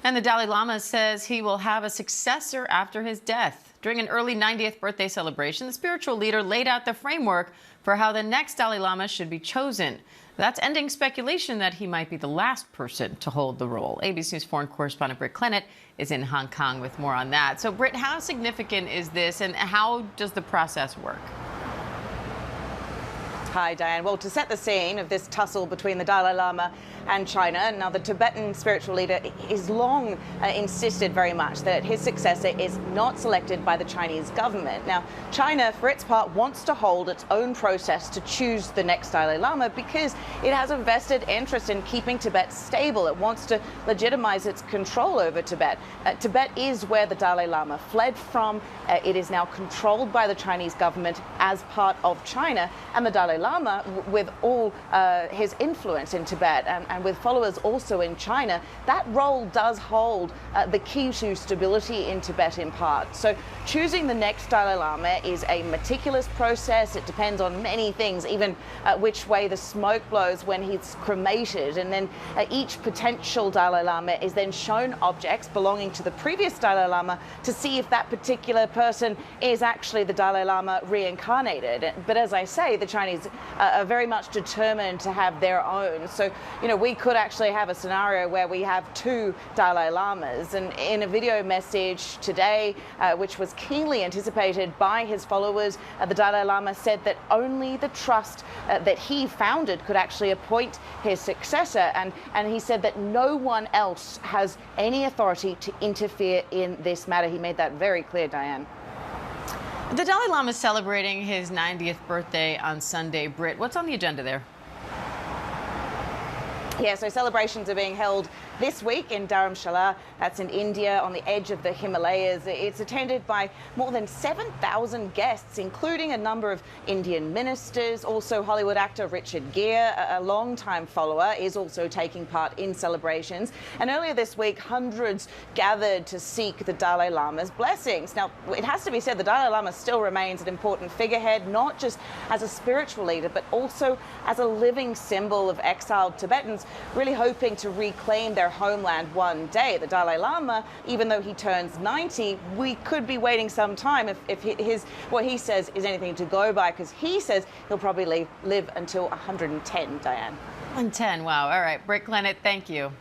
And the Dalai Lama says he will have a successor after his death. During an early 90th birthday celebration, the spiritual leader laid out the framework for how the next Dalai Lama should be chosen. That's ending speculation that he might be the last person to hold the role. ABC News foreign correspondent Britt Clennett is in Hong Kong with more on that. So, Britt, how significant is this, and how does the process work? Hi, Diane. Well, to set the scene of this tussle between the Dalai Lama and China, now the Tibetan spiritual leader is long insisted very much that his successor is not selected by the Chinese government. Now, China, for its part, wants to hold its own process to choose the next Dalai Lama because it has a vested interest in keeping Tibet stable. It wants to legitimize its control over Tibet. Tibet is where the Dalai Lama fled from. It is now controlled by the Chinese government as part of China, and the Dalai Lama, with all his influence in Tibet and with followers also in China, that role does hold the key to stability in Tibet in part. So choosing the next Dalai Lama is a meticulous process. It depends on many things, even which way the smoke blows when he's cremated. And then each potential Dalai Lama is then shown objects belonging to the previous Dalai Lama to see if that particular person is actually the Dalai Lama reincarnated. But as I say, the Chinese are very much determined to have their own. So, we could actually have a scenario where we have two Dalai Lamas. And in a video message today, which was keenly anticipated by his followers, the Dalai Lama said that only the trust that he founded could actually appoint his successor. And he said that no one else has any authority to interfere in this matter. He made that very clear, Diane. The Dalai Lama is celebrating his 90th birthday on Sunday. Britt, what's on the agenda there? Yeah, so celebrations are being held this week in Dharamshala. That's in India, on the edge of the Himalayas. It's attended by more than 7,000 guests, including a number of Indian ministers. Also, Hollywood actor Richard Gere, a long-time follower, is also taking part in celebrations. And earlier this week, hundreds gathered to seek the Dalai Lama's blessings. Now, it has to be said, the Dalai Lama still remains an important figurehead, not just as a spiritual leader, but also as a living symbol of exiled Tibetans, really hoping to reclaim their homeland one day. The Dalai Lama, even though he turns 90, we could be waiting some time if what he says is anything to go by, because he says he'll probably live until 110, Diane. 110, wow. All right, Britt Clennett, thank you.